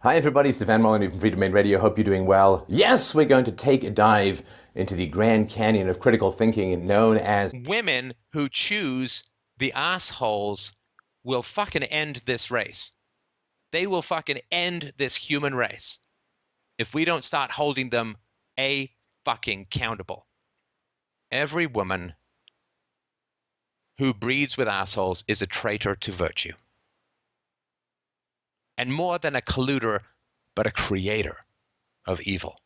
Hi everybody, Stefan Molyneux from Freedom Made Radio. Hope you're doing well. Yes, we're going to take a dive into the Grand Canyon of critical thinking known as women who choose the assholes will fucking end this race. They will fucking end this human race if we don't start holding them fucking accountable. Every woman who breeds with assholes is a traitor to virtue. And more than a colluder, but a creator of evil.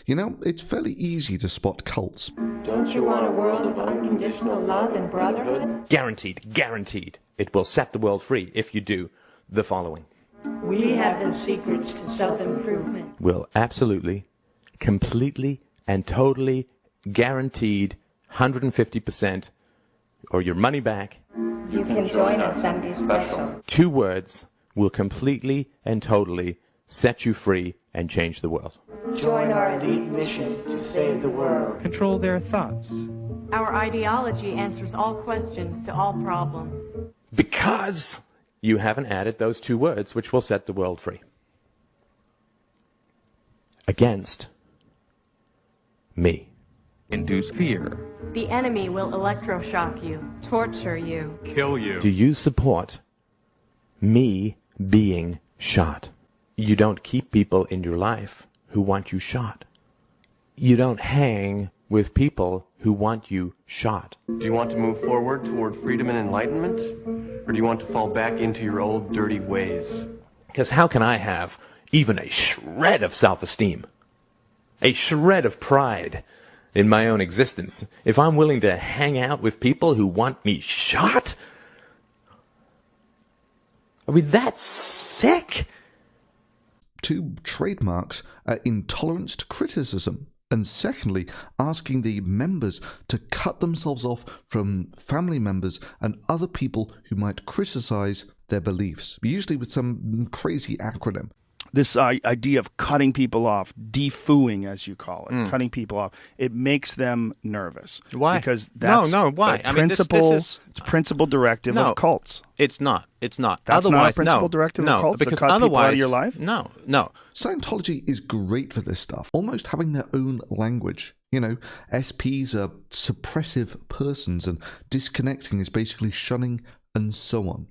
You know, it's fairly easy to spot cults. Don't you want a world of unconditional love and brotherhood? guaranteed. It will set the world free if you do the following. We have the secrets to self-improvement. Will absolutely, completely, and totally guaranteed 150% or your money back. You can join us and be special. 2 words will completely and totally set you free and change the world. Join our elite mission to save the world. Control their thoughts. Our ideology answers all questions to all problems. Because you haven't added those 2 words which will set the world free. Against me. Induce fear. The enemy will electroshock you, torture you, Kill you. Do you support me being shot? You don't keep people in your life who want you shot. You don't hang with people who want you shot. Do you want to move forward toward freedom and enlightenment? Or do you want to fall back into your old dirty ways? Because how can I have even a shred of self-esteem, a shred of pride in my own existence, if I'm willing to hang out with people who want me shot? Are we that sick? 2 trademarks are intolerance to criticism, and secondly, asking the members to cut themselves off from family members and other people who might criticize their beliefs, usually with some crazy acronym. This idea of cutting people off, de-FOOing as you call it, cutting people off, it makes them nervous. Why? Because that's why? I mean, it's a principal directive of cults. It's not. That's Otherwise, not a principal directive of cults because to cut people out of your otherwise, life? No. Scientology is great for this stuff, almost having their own language. You know, SPs are suppressive persons, and disconnecting is basically shunning, and so on.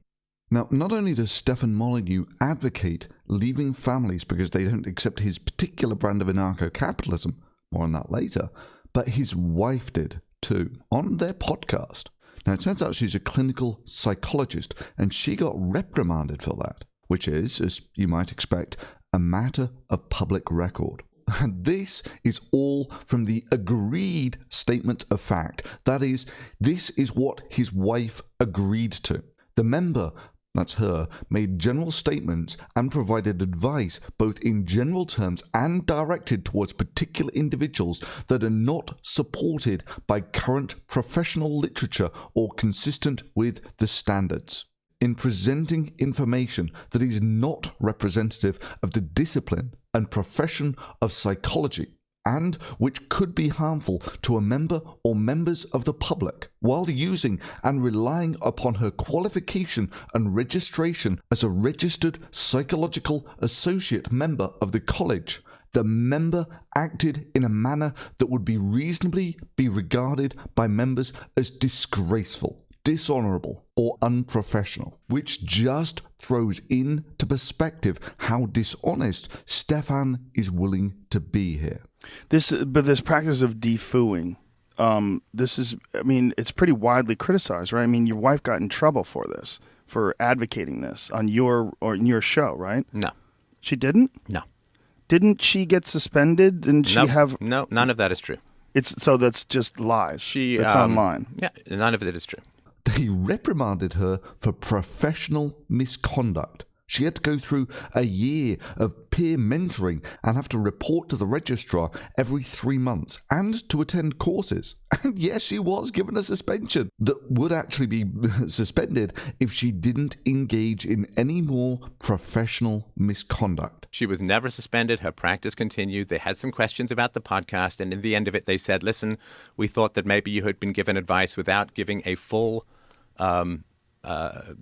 Now, not only does Stefan Molyneux advocate leaving families because they don't accept his particular brand of anarcho-capitalism, more on that later, but his wife did too, on their podcast. Now, it turns out she's a clinical psychologist, and she got reprimanded for that, which is, as you might expect, a matter of public record. And this is all from the agreed statement of fact. That is, this is what his wife agreed to. The member, that's her, made general statements and provided advice both in general terms and directed towards particular individuals that are not supported by current professional literature or consistent with the standards. In presenting information that is not representative of the discipline and profession of psychology, and which could be harmful to a member or members of the public, while using and relying upon her qualification and registration as a registered psychological associate member of the college, the member acted in a manner that would be reasonably be regarded by members as disgraceful, dishonorable, or unprofessional, which just throws into perspective how dishonest Stefan is willing to be here. This practice of de-FOOing, it's pretty widely criticized, right? I mean, your wife got in trouble for this, for advocating this on your show, right? No. She didn't? No. Didn't she get suspended? Didn't she have? No, none of that is true. So that's just lies. It's online. Yeah, none of it is true. They reprimanded her for professional misconduct. She had to go through a year of peer mentoring and have to report to the registrar every 3 months and to attend courses. And yes, she was given a suspension that would actually be suspended if she didn't engage in any more professional misconduct. She was never suspended. Her practice continued. They had some questions about the podcast, and in the end of it, they said, listen, we thought that maybe you had been given advice without giving a full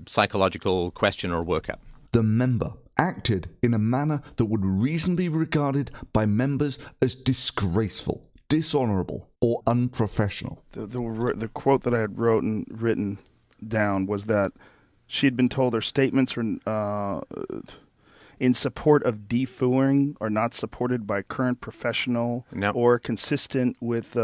psychological question or workup. The member acted in a manner that would reasonably be regarded by members as disgraceful, dishonorable, or unprofessional. The quote that I had written down was that she had been told her statements were in support of de-FOOing are not supported by current professional or consistent with...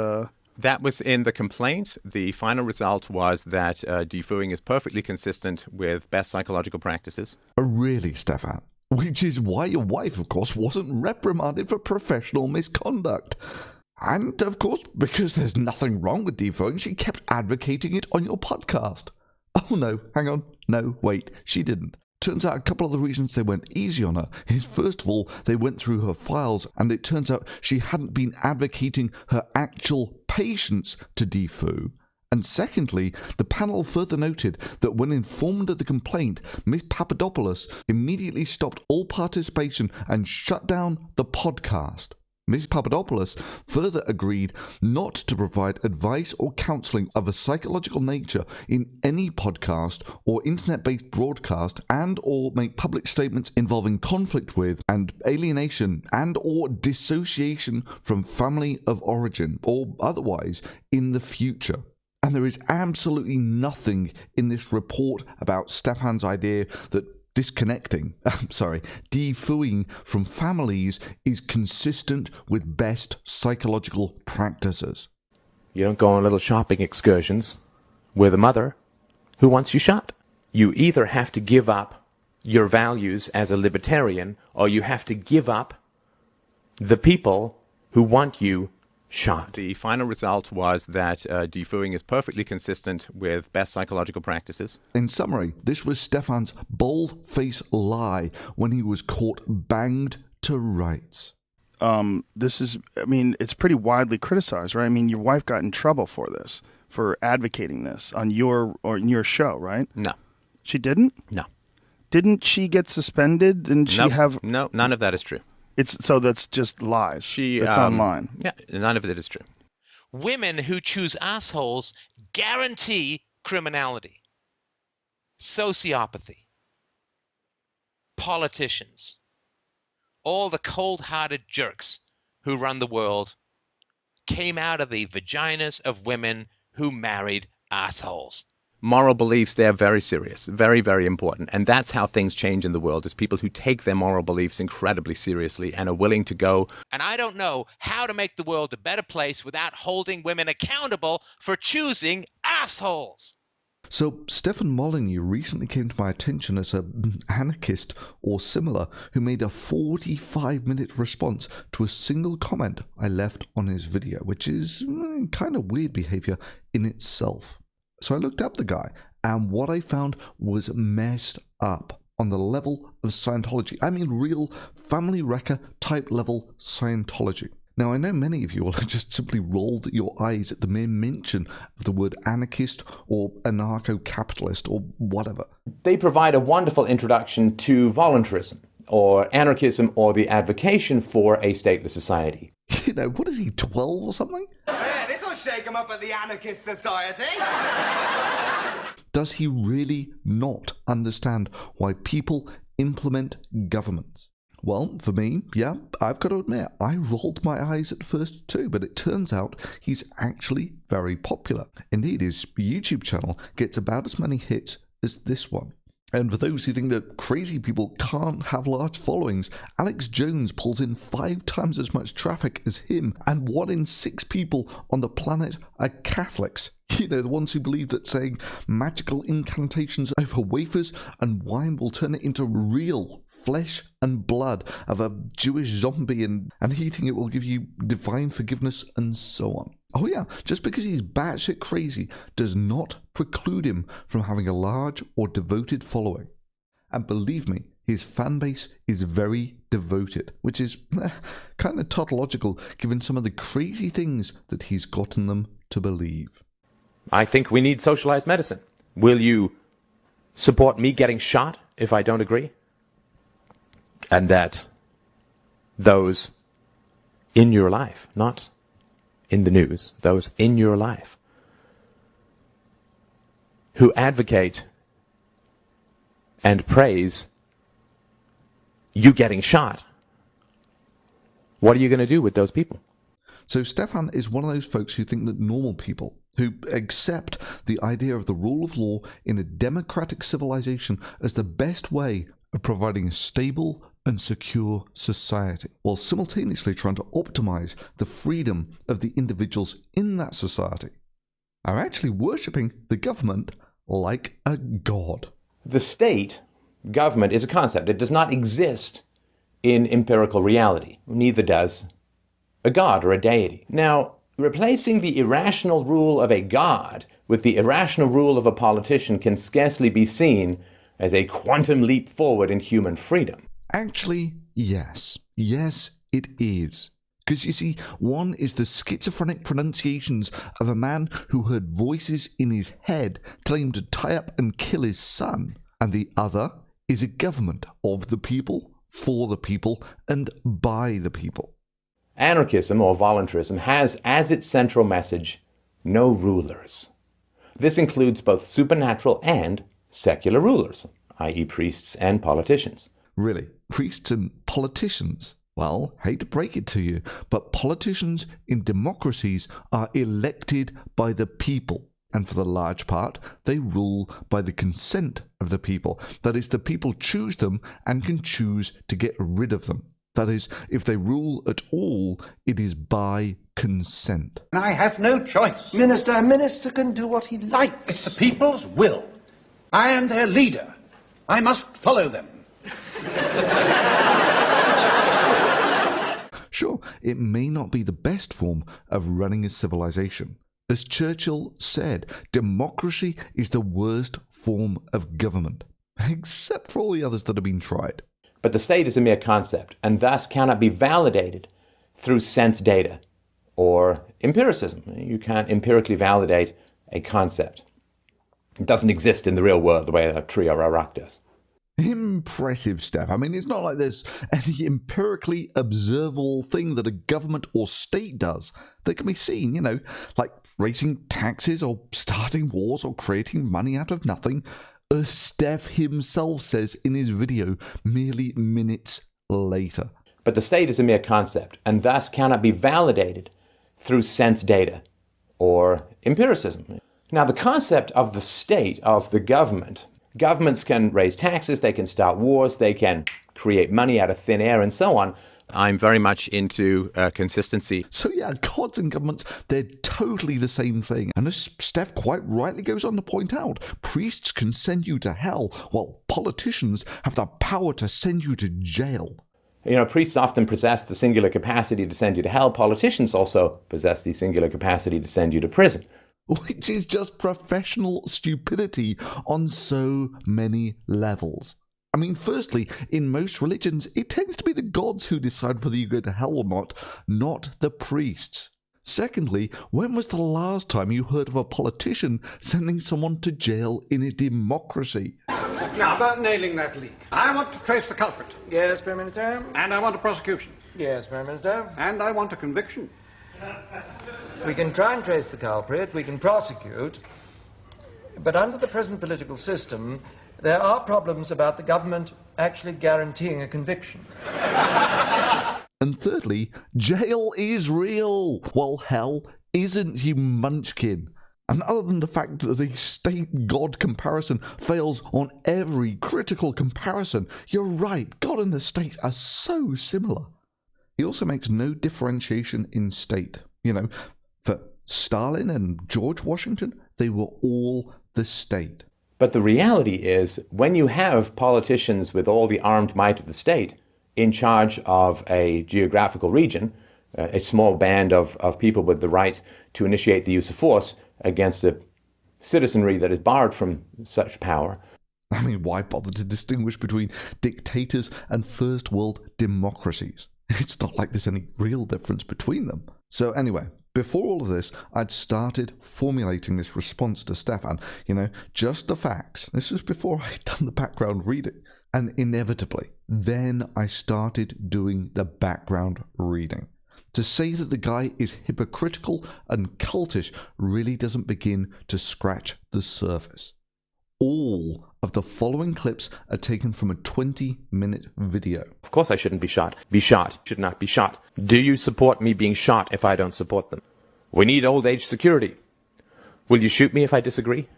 That was in the complaint. The final result was that de-FOOing is perfectly consistent with best psychological practices. Really, Stefan? Which is why your wife, of course, wasn't reprimanded for professional misconduct. And, of course, because there's nothing wrong with de-FOOing, she kept advocating it on your podcast. Oh, no, hang on. No, wait, she didn't. Turns out a couple of the reasons they went easy on her is, first of all, they went through her files, and it turns out she hadn't been advocating her actual patients to de-FOO. And secondly, the panel further noted that when informed of the complaint, Ms. Papadopoulos immediately stopped all participation and shut down the podcast. Ms. Papadopoulos further agreed not to provide advice or counselling of a psychological nature in any podcast or internet-based broadcast, and or make public statements involving conflict with and alienation and or dissociation from family of origin or otherwise in the future. And there is absolutely nothing in this report about Stefan's idea that de-FOOing from families is consistent with best psychological practices. You don't go on little shopping excursions with a mother who wants you shot. You either have to give up your values as a libertarian, or you have to give up the people who want you shot. The final result was that de-FOOing is perfectly consistent with best psychological practices. In summary, this was Stefan's bold-faced lie when he was caught banged to rights. It's pretty widely criticized, right? I mean, your wife got in trouble for this, for advocating this on your show, right? No. She didn't? No. Didn't she get suspended? Didn't she have... No, none of that is true. So that's just lies. It's online. Yeah, none of it is true. Women who choose assholes guarantee criminality, sociopathy, politicians, all the cold-hearted jerks who run the world came out of the vaginas of women who married assholes. Moral beliefs, they're very serious, very, very important. And that's how things change in the world, is people who take their moral beliefs incredibly seriously and are willing to go. And I don't know how to make the world a better place without holding women accountable for choosing assholes. So, Stefan Molyneux recently came to my attention as an anarchist or similar who made a 45-minute response to a single comment I left on his video, which is kind of weird behavior in itself. So I looked up the guy, and what I found was messed up on the level of Scientology. I mean real family wrecker type level Scientology. Now, I know many of you will have just simply rolled your eyes at the mere mention of the word anarchist or anarcho-capitalist or whatever. They provide a wonderful introduction to voluntarism, or anarchism, or the advocation for a stateless society. You know, what is he, 12 or something? Yeah, this'll shake him up at the Anarchist Society. Does he really not understand why people implement governments? Well, for me, yeah, I've got to admit, I rolled my eyes at first too, but it turns out he's actually very popular. Indeed, his YouTube channel gets about as many hits as this one. And for those who think that crazy people can't have large followings, Alex Jones pulls in 5 times as much traffic as him, and 1 in 6 people on the planet are Catholics. You know, the ones who believe that saying magical incantations over wafers and wine will turn it into real flesh and blood of a Jewish zombie, and eating it will give you divine forgiveness and so on. Oh yeah, just because he's batshit crazy does not preclude him from having a large or devoted following. And believe me, his fan base is very devoted, which is kind of tautological given some of the crazy things that he's gotten them to believe. I think we need socialized medicine. Will you support me getting shot if I don't agree? And that those in your life, not in the news, those in your life who advocate and praise you getting shot. What are you going to do with those people? So Stefan is one of those folks who think that normal people, who accept the idea of the rule of law in a democratic civilization as the best way of providing a stable and secure society, while simultaneously trying to optimize the freedom of the individuals in that society, are actually worshipping the government like a god. The state, government, is a concept. It does not exist in empirical reality. Neither does a god or a deity. Now, replacing the irrational rule of a god with the irrational rule of a politician can scarcely be seen as a quantum leap forward in human freedom. Actually, yes. Yes, it is. Because you see, one is the schizophrenic pronunciations of a man who heard voices in his head telling him to tie up and kill his son, and the other is a government of the people, for the people, and by the people. Anarchism, or voluntarism, has as its central message, no rulers. This includes both supernatural and secular rulers, i.e. priests and politicians. Really? Priests and politicians? Well, hate to break it to you, but politicians in democracies are elected by the people. And for the large part, they rule by the consent of the people. That is, the people choose them and can choose to get rid of them. That is, if they rule at all, it is by consent. I have no choice. Minister, a minister can do what he likes. It's the people's will. I am their leader. I must follow them. Sure, it may not be the best form of running a civilization. As Churchill said, democracy is the worst form of government, except for all the others that have been tried. But the state is a mere concept, and thus cannot be validated through sense data or empiricism. You can't empirically validate a concept. It doesn't exist in the real world the way a tree or a rock does. Impressive, Steph. I mean, it's not like there's any empirically observable thing that a government or state does that can be seen, like raising taxes or starting wars or creating money out of nothing, as Steph himself says in his video merely minutes later. But the state is a mere concept, and thus cannot be validated through sense data or empiricism. Now, the concept of the state, of the government, governments can raise taxes, they can start wars, they can create money out of thin air, and so on. I'm very much into consistency. So yeah, gods and governments, they're totally the same thing. And as Steph quite rightly goes on to point out, priests can send you to hell, while politicians have the power to send you to jail. Priests often possess the singular capacity to send you to hell. Politicians also possess the singular capacity to send you to prison. Which is just professional stupidity on so many levels. I mean, firstly, in most religions, it tends to be the gods who decide whether you go to hell or not the priests. Secondly, when was the last time you heard of a politician sending someone to jail in a democracy? Now, about nailing that leak. I want to trace the culprit. Yes, Prime Minister. And I want a prosecution. Yes, Prime Minister. And I want a conviction. We can try and trace the culprit, we can prosecute, but under the present political system, there are problems about the government actually guaranteeing a conviction. And thirdly, jail is real, while hell isn't, you munchkin. And other than the fact that the state-God comparison fails on every critical comparison, you're right, God and the state are so similar. He also makes no differentiation in state. For Stalin and George Washington, they were all the state. But the reality is, when you have politicians with all the armed might of the state in charge of a geographical region, a small band of people with the right to initiate the use of force against a citizenry that is barred from such power. I mean, why bother to distinguish between dictators and first world democracies? It's not like there's any real difference between them. So anyway, before all of this, I'd started formulating this response to Stefan. Just the facts. This was before I'd done the background reading. And inevitably, then I started doing the background reading. To say that the guy is hypocritical and cultish really doesn't begin to scratch the surface. All of the following clips are taken from a 20-minute video. Of course I shouldn't be shot. Be shot. Should not be shot. Do you support me being shot if I don't support them? We need old age security. Will you shoot me if I disagree?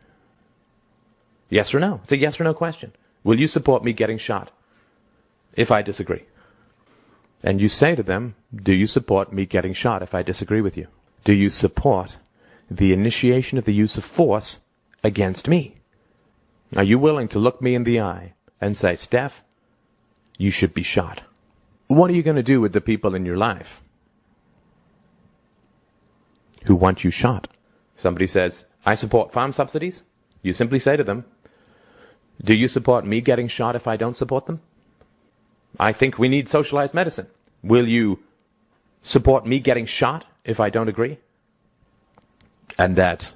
Yes or no? It's a yes or no question. Will you support me getting shot if I disagree? And you say to them, do you support me getting shot if I disagree with you? Do you support the initiation of the use of force against me? Are you willing to look me in the eye and say, Steph, you should be shot? What are you going to do with the people in your life who want you shot? Somebody says, I support farm subsidies. You simply say to them, do you support me getting shot if I don't support them? I think we need socialized medicine. Will you support me getting shot if I don't agree? And that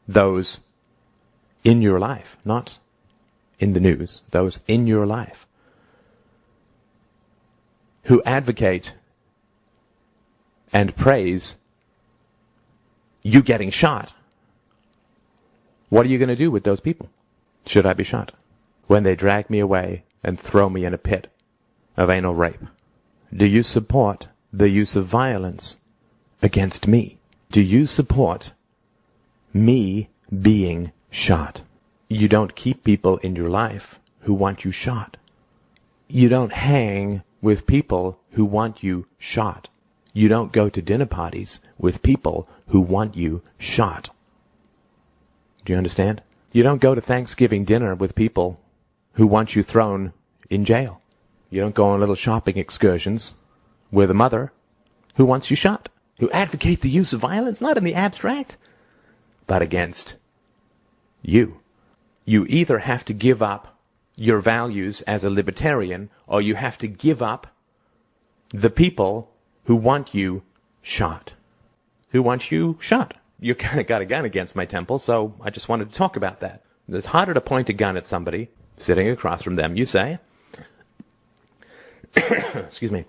those in your life, not in the news, those in your life who advocate and praise you getting shot, what are you going to do with those people? Should I be shot? When they drag me away and throw me in a pit of anal rape. Do you support the use of violence against me? Do you support me being shot? You don't keep people in your life who want you shot. You don't hang with people who want you shot. You don't go to dinner parties with people who want you shot. Do you understand? You don't go to Thanksgiving dinner with people who want you thrown in jail. You don't go on little shopping excursions with a mother who wants you shot, who advocate the use of violence, not in the abstract, but against you. You either have to give up your values as a libertarian, or you have to give up the people who want you shot. Who want you shot? You kind of got a gun against my temple, so I just wanted to talk about that. It's harder to point a gun at somebody sitting across from them. You say, excuse me,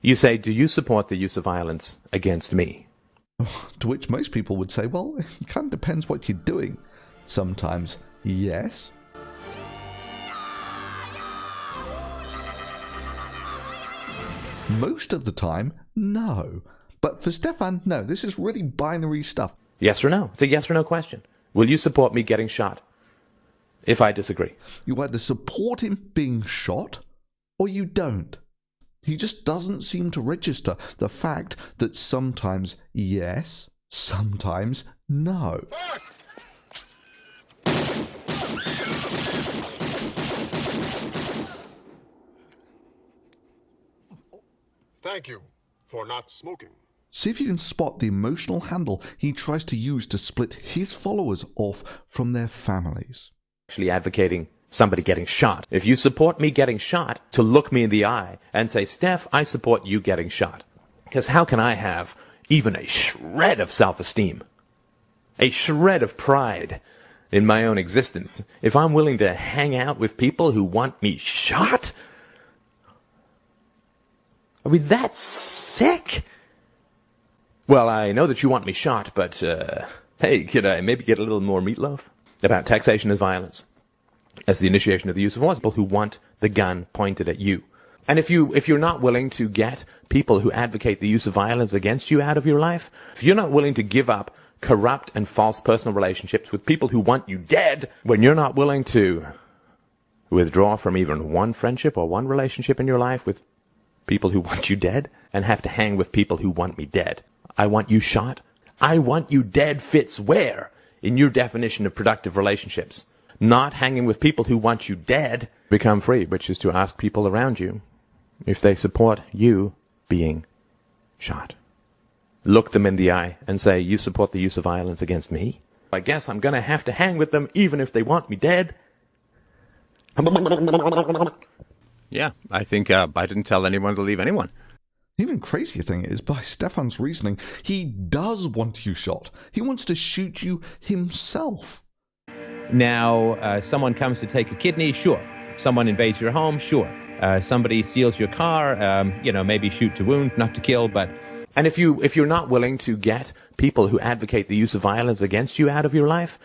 you say, do you support the use of violence against me? To which most people would say, well, it kind of depends what you're doing. Sometimes, yes. Most of the time, no. But for Stefan, no, this is really binary stuff. Yes or no? It's a yes or no question. Will you support me getting shot if I disagree? You either support him being shot or you don't. He just doesn't seem to register the fact that sometimes yes, sometimes no. Thank you for not smoking. See if you can spot the emotional handle he tries to use to split his followers off from their families. Actually advocating somebody getting shot. If you support me getting shot, to look me in the eye and say, Steph, I support you getting shot. Because how can I have even a shred of self-esteem, a shred of pride in my own existence, if I'm willing to hang out with people who want me shot? Are we that sick? Well, I know that you want me shot, but, hey, could I maybe get a little more meatloaf? About taxation as violence, as the initiation of the use of force, people who want the gun pointed at you. And if you're not willing to get people who advocate the use of violence against you out of your life, if you're not willing to give up corrupt and false personal relationships with people who want you dead, when you're not willing to withdraw from even one friendship or one relationship in your life with people who want you dead, and have to hang with people who want me dead. I want you shot. I want you dead fits where in your definition of productive relationships? Not hanging with people who want you dead. Become free, which is to ask people around you if they support you being shot. Look them in the eye and say, you support the use of violence against me? I guess I'm going to have to hang with them even if they want me dead. Yeah, I think I didn't tell anyone to leave anyone. Even crazier thing is, by Stefan's reasoning, he does want you shot. He wants to shoot you himself. Now, someone comes to take a kidney, sure. Someone invades your home, sure. Somebody steals your car, maybe shoot to wound, not to kill, but... And if you're not willing to get people who advocate the use of violence against you out of your life...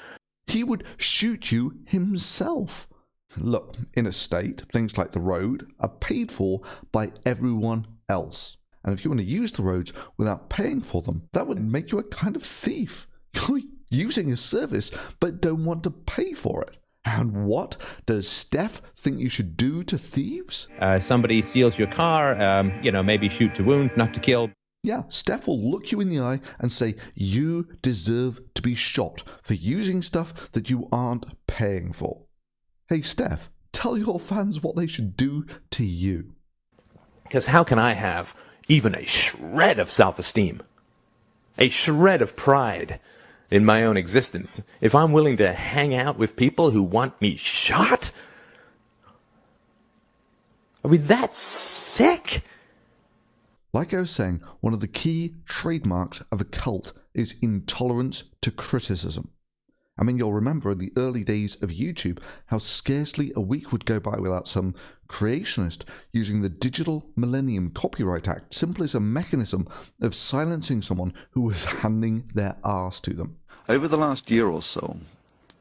He would shoot you himself. Look, in a state, things like the road are paid for by everyone else. And if you want to use the roads without paying for them, that would make you a kind of thief. You're using a service but don't want to pay for it. And what does Steph think you should do to thieves? Somebody steals your car, maybe shoot to wound, not to kill. Yeah, Steph will look you in the eye and say, you deserve to be shot for using stuff that you aren't paying for. Hey, Steph, tell your fans what they should do to you. Because how can I have even a shred of self-esteem, a shred of pride in my own existence, if I'm willing to hang out with people who want me shot? Are we that sick? Like I was saying, one of the key trademarks of a cult is intolerance to criticism. I mean, you'll remember in the early days of YouTube how scarcely a week would go by without some creationist using the Digital Millennium Copyright Act simply as a mechanism of silencing someone who was handing their arse to them. Over the last year or so,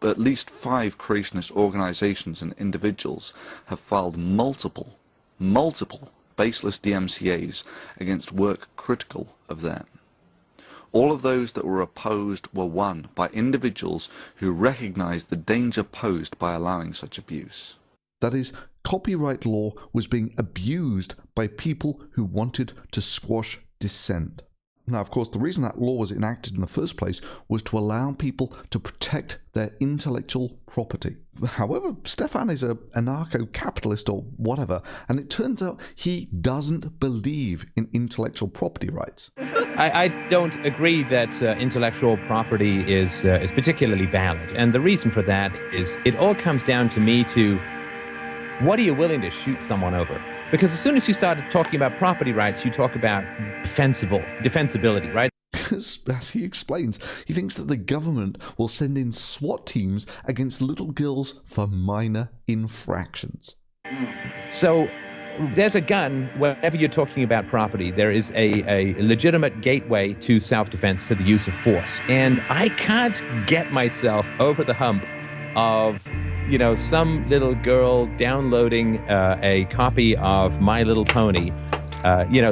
at least 5 creationist organizations and individuals have filed multiple baseless DMCAs against work critical of them. All of those that were opposed were won by individuals who recognized the danger posed by allowing such abuse. That is, copyright law was being abused by people who wanted to squash dissent. Now, of course, the reason that law was enacted in the first place was to allow people to protect their intellectual property. However, Stefan is an anarcho-capitalist or whatever, and it turns out he doesn't believe in intellectual property rights. I don't agree that intellectual property is particularly valid. And the reason for that is it all comes down to me to what are you willing to shoot someone over? Because as soon as you started talking about property rights, you talk about defensibility, right? Because, as he explains, he thinks that the government will send in SWAT teams against little girls for minor infractions. So there's a gun, whenever you're talking about property, there is a legitimate gateway to self-defense, to the use of force. And I can't get myself over the hump of, some little girl downloading a copy of My Little Pony,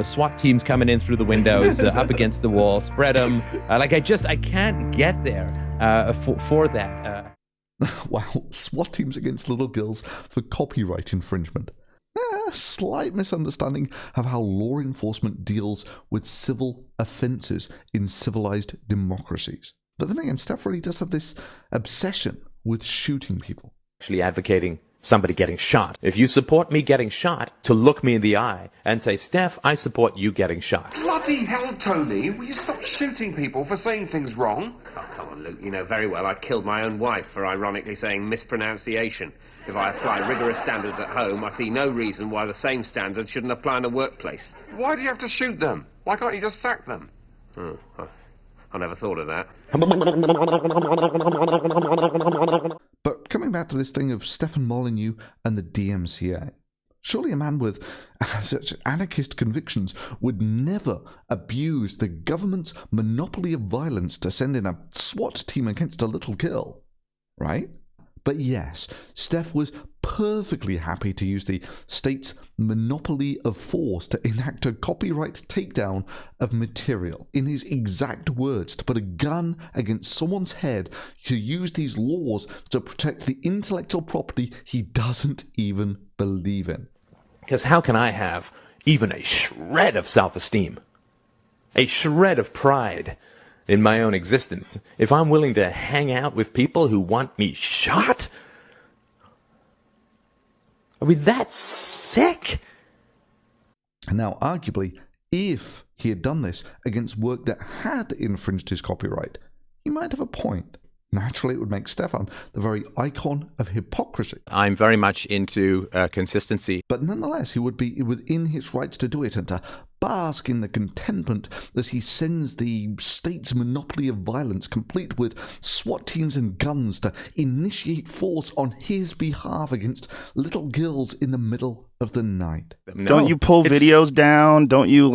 SWAT teams coming in through the windows, up against the wall, spread them. I can't get there for that. Wow, SWAT teams against little girls for copyright infringement. A slight misunderstanding of how law enforcement deals with civil offences in civilized democracies. But then again, Steph really does have this obsession with shooting people. Actually advocating somebody getting shot. If you support me getting shot, to look me in the eye and say, Steph, I support you getting shot. Bloody hell, Tony, will you stop shooting people for saying things wrong? Oh, come on, Luke, you know very well I killed my own wife for ironically saying mispronunciation. If I apply rigorous standards at home, I see no reason why the same standards shouldn't apply in a workplace. Why do you have to shoot them? Why can't you just sack them? I never thought of that. But coming back to this thing of Stefan Molyneux and the DMCA, surely a man with such anarchist convictions would never abuse the government's monopoly of violence to send in a SWAT team against a little girl, right? But yes, Steph was perfectly happy to use the state's monopoly of force to enact a copyright takedown of material. In his exact words, to put a gun against someone's head, to use these laws to protect the intellectual property he doesn't even believe in. Because how can I have even a shred of self-esteem, a shred of pride in my own existence, if I'm willing to hang out with people who want me shot? Are we that sick? And now, arguably, if he had done this against work that had infringed his copyright, he might have a point. Naturally, it would make Stefan the very icon of hypocrisy. I'm very much into consistency. But nonetheless, he would be within his rights to do it and to bask in the contentment as he sends the state's monopoly of violence, complete with SWAT teams and guns, to initiate force on his behalf against little girls in the middle of the night. No, don't you pull videos down? Don't you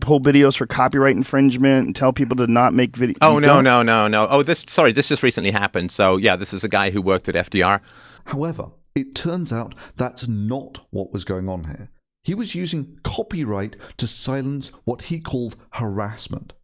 pull videos for copyright infringement and tell people to not make videos? Oh, no. Oh, this just recently happened. So, yeah, this is a guy who worked at FDR. However, it turns out that's not what was going on here. He was using copyright to silence what he called harassment.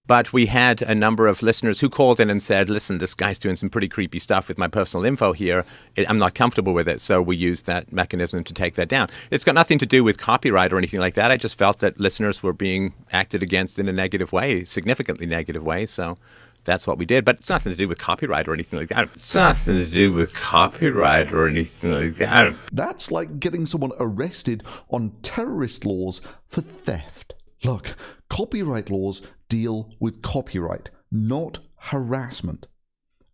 But we had a number of listeners who called in and said, listen, this guy's doing some pretty creepy stuff with my personal info here. I'm not comfortable with it. So we used that mechanism to take that down. It's got nothing to do with copyright or anything like that. I just felt that listeners were being acted against in a negative way, significantly negative way. So that's what we did. But it's nothing to do with copyright or anything like that. It's nothing to do with copyright or anything like that. That's like getting someone arrested on terrorist laws for theft. Look, copyright laws deal with copyright, not harassment.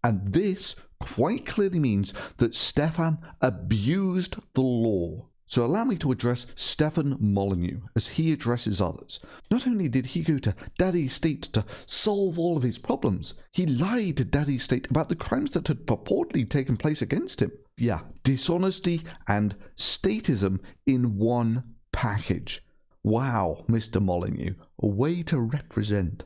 And this quite clearly means that Stefan abused the law. So allow me to address Stefan Molyneux as he addresses others. Not only did he go to Daddy State to solve all of his problems, he lied to Daddy State about the crimes that had purportedly taken place against him. Yeah, dishonesty and statism in one package. Wow, Mr. Molyneux, a way to represent.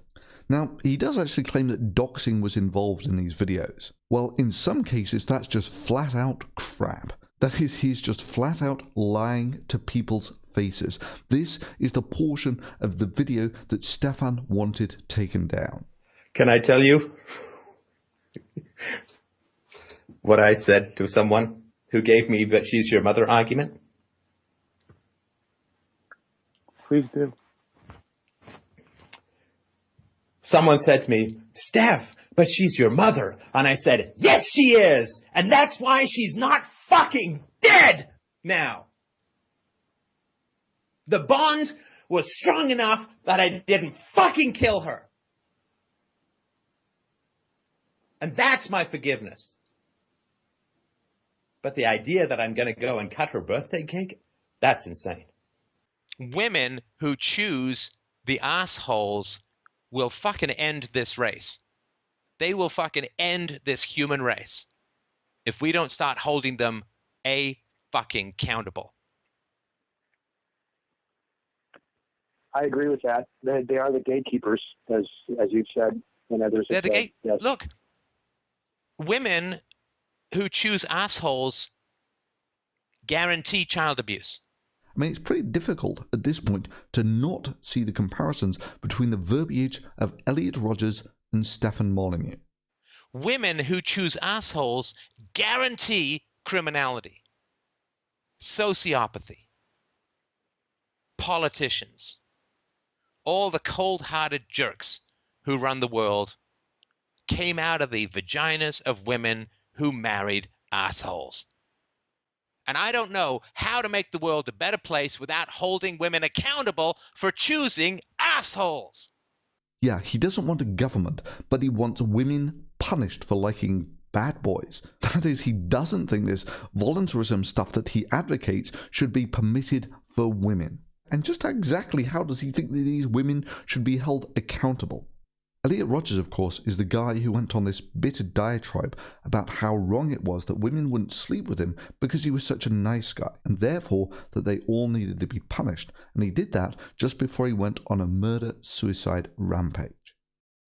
Now, he does actually claim that doxing was involved in these videos. Well, in some cases, that's just flat out crap. That is, he's just flat out lying to people's faces. This is the portion of the video that Stefan wanted taken down. Can I tell you what I said to someone who gave me that she's your mother argument? Please do. Someone said to me, Steph, but she's your mother. And I said, yes, she is. And that's why she's not fucking dead now. The bond was strong enough that I didn't fucking kill her. And that's my forgiveness. But the idea that I'm going to go and cut her birthday cake, that's insane. Women who choose the assholes will fucking end this race. They will fucking end this human race if we don't start holding them fucking accountable. I agree with that. They are the gatekeepers, as you've said, and others have said. Yes. Look, women who choose assholes guarantee child abuse. I mean, it's pretty difficult at this point to not see the comparisons between the verbiage of Elliot Rodgers and Stefan Molyneux. Women who choose assholes guarantee criminality, sociopathy, politicians, all the cold-hearted jerks who run the world came out of the vaginas of women who married assholes. And I don't know how to make the world a better place without holding women accountable for choosing assholes. Yeah, he doesn't want a government, but he wants women punished for liking bad boys. That is, he doesn't think this voluntarism stuff that he advocates should be permitted for women. And just exactly how does he think that these women should be held accountable? Elliot Rodgers, of course, is the guy who went on this bitter diatribe about how wrong it was that women wouldn't sleep with him because he was such a nice guy, and therefore that they all needed to be punished. And he did that just before he went on a murder-suicide rampage.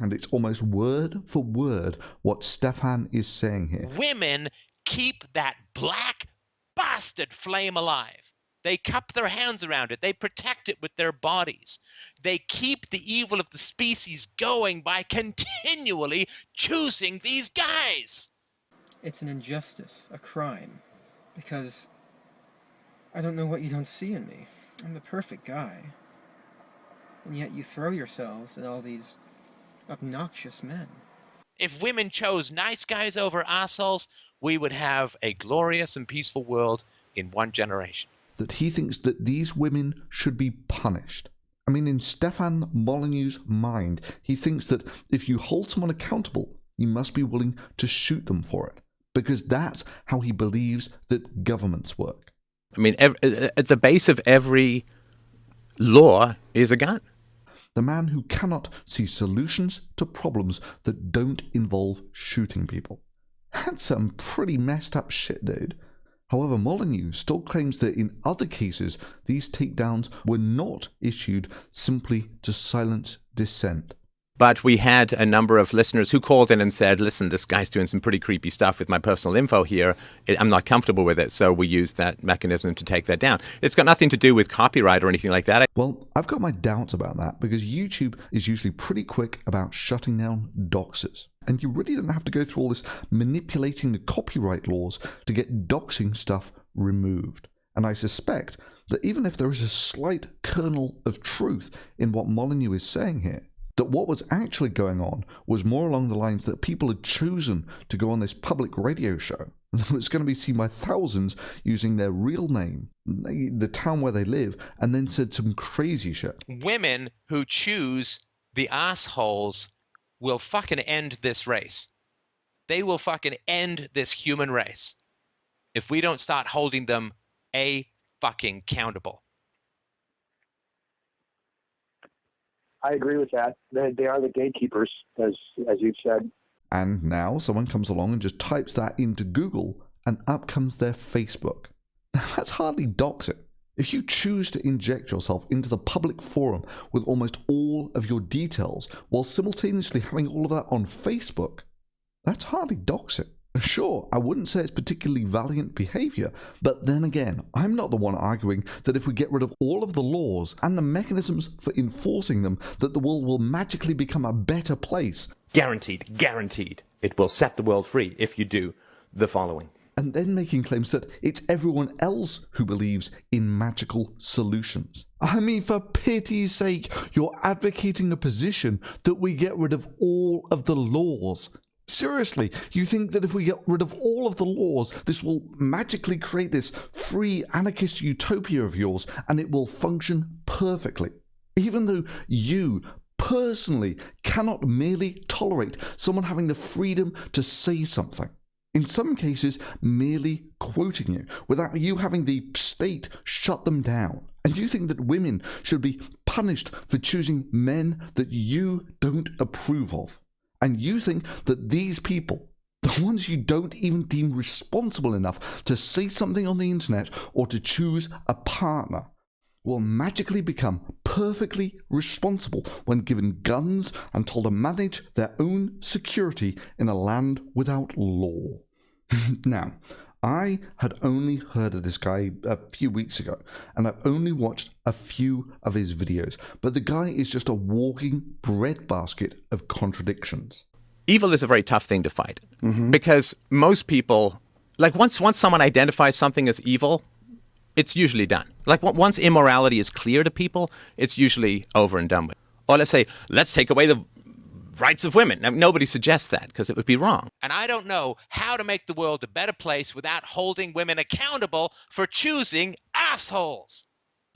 And it's almost word for word what Stefan is saying here. Women keep that black bastard flame alive. They cup their hands around it. They protect it with their bodies. They keep the evil of the species going by continually choosing these guys. It's an injustice, a crime, because I don't know what you don't see in me. I'm the perfect guy. And yet you throw yourselves at all these obnoxious men. If women chose nice guys over assholes, we would have a glorious and peaceful world in one generation. That he thinks that these women should be punished. I mean, in Stefan Molyneux's mind, he thinks that if you hold someone accountable, you must be willing to shoot them for it, because that's how he believes that governments work. I mean, at the base of every Law is a gun. The man who cannot see solutions to problems that don't involve shooting people. That's some pretty messed up shit, dude. However, Molyneux still claims that in other cases, these takedowns were not issued simply to silence dissent. But we had a number of listeners who called in and said, listen, this guy's doing some pretty creepy stuff with my personal info here. I'm not comfortable with it. So we used that mechanism to take that down. It's got nothing to do with copyright or anything like that. Well, I've got my doubts about that because YouTube is usually pretty quick about shutting down doxers. And you really don't have to go through all this manipulating the copyright laws to get doxing stuff removed. And I suspect that even if there is a slight kernel of truth in what Molyneux is saying here, that what was actually going on was more along the lines that people had chosen to go on this public radio show that was going to be seen by thousands using their real name, the town where they live, and then said some crazy shit. Women who choose the assholes will fucking end this race. They will fucking end this human race if we don't start holding them fucking accountable. I agree with that. They are the gatekeepers, as you've said. And now someone comes along and just types that into Google, and up comes their Facebook. That's hardly doxing. If you choose to inject yourself into the public forum with almost all of your details while simultaneously having all of that on Facebook, that's hardly doxing. Sure, I wouldn't say it's particularly valiant behavior, but then again, I'm not the one arguing that if we get rid of all of the laws and the mechanisms for enforcing them, that the world will magically become a better place. Guaranteed, guaranteed. It will set the world free if you do the following. And then making claims that it's everyone else who believes in magical solutions. I mean, for pity's sake, you're advocating a position that we get rid of all of the laws. Seriously, you think that if we get rid of all of the laws, this will magically create this free anarchist utopia of yours and it will function perfectly? Even though you personally cannot merely tolerate someone having the freedom to say something. In some cases, merely quoting you, without you having the state shut them down. And you think that women should be punished for choosing men that you don't approve of. And you think that these people, the ones you don't even deem responsible enough to say something on the internet or to choose a partner, will magically become perfectly responsible when given guns and told to manage their own security in a land without law. Now, I had only heard of this guy a few weeks ago, and I've only watched a few of his videos, but the guy is just a walking breadbasket of contradictions. Evil is a very tough thing to fight, because most people, like once someone identifies something as evil, it's usually done. Like once immorality is clear to people, it's usually over and done with. Or let's say, let's take away the rights of women. Now, nobody suggests that because it would be wrong. And I don't know how to make the world a better place without holding women accountable for choosing assholes.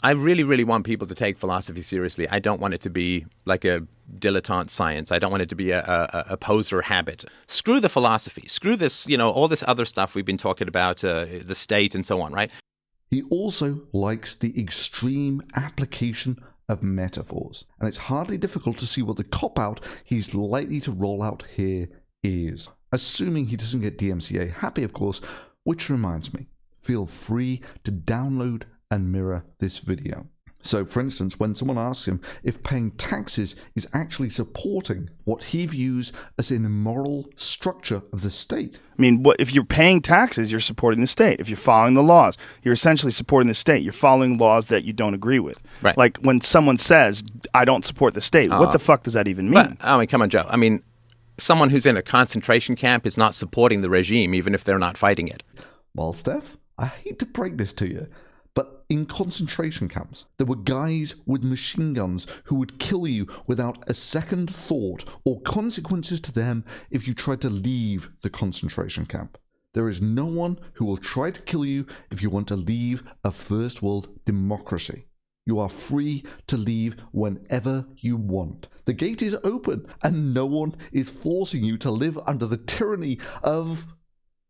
I really, really want people to take philosophy seriously. I don't want it to be like a dilettante science. I don't want it to be a poser habit. Screw the philosophy. Screw this, all this other stuff we've been talking about, the state and so on, right? He also likes the extreme application of metaphors, and it's hardly difficult to see what the cop-out he's likely to roll out here is. Assuming he doesn't get DMCA happy, of course, which reminds me, feel free to download and mirror this video. So, for instance, when someone asks him if paying taxes is actually supporting what he views as an immoral structure of the state. I mean, if you're paying taxes, you're supporting the state. If you're following the laws, you're essentially supporting the state. You're following laws that you don't agree with. Right. Like when someone says, I don't support the state, what the fuck does that even mean? But, I mean, come on, Joe. I mean, someone who's in a concentration camp is not supporting the regime, even if they're not fighting it. Well, Steph, I hate to break this to you, but in concentration camps, there were guys with machine guns who would kill you without a second thought or consequences to them if you tried to leave the concentration camp. There is no one who will try to kill you if you want to leave a first world democracy. You are free to leave whenever you want. The gate is open and no one is forcing you to live under the tyranny of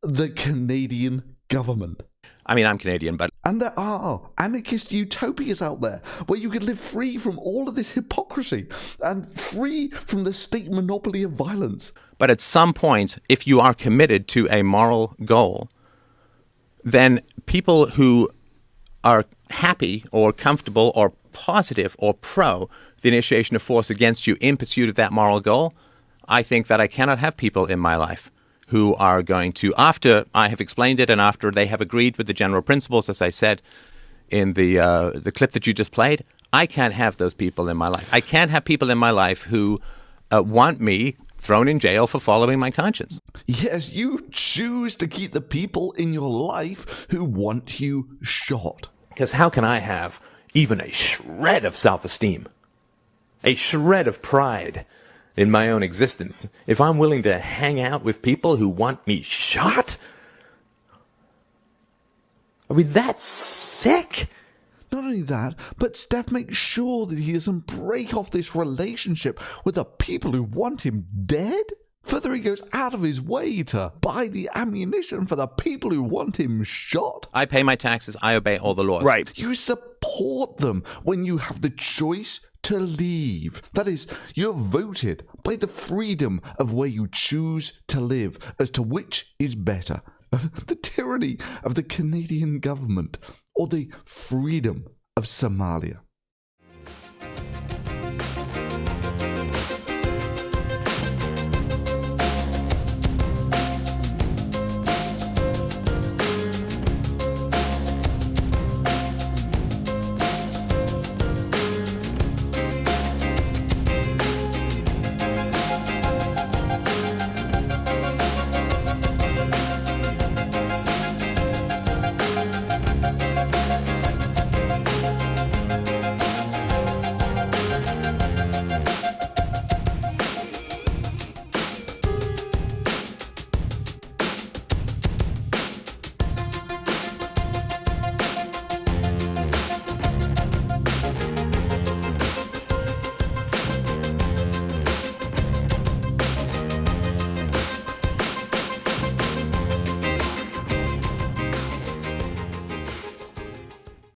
the Canadian government. I mean, I'm Canadian, but... And there are anarchist utopias out there where you can live free from all of this hypocrisy and free from the state monopoly of violence. But at some point, if you are committed to a moral goal, then people who are happy or comfortable or positive or pro the initiation of force against you in pursuit of that moral goal, I think that I cannot have people in my life who are going to, after I have explained it and after they have agreed with the general principles, as I said in the clip that you just played, I can't have those people in my life. I can't have people in my life who want me thrown in jail for following my conscience. Yes, you choose to keep the people in your life who want you shot. Because how can I have even a shred of self-esteem, a shred of pride in my own existence, if I'm willing to hang out with people who want me shot? I mean, that's sick. Not only that, but Steph makes sure that he doesn't break off this relationship with the people who want him dead. Further, he goes out of his way to buy the ammunition for the people who want him shot. I pay my taxes. I obey all the laws. Right. You support them when you have the choice to leave. That is, you're voted by the freedom of where you choose to live as to which is better. The tyranny of the Canadian government or the freedom of Somalia.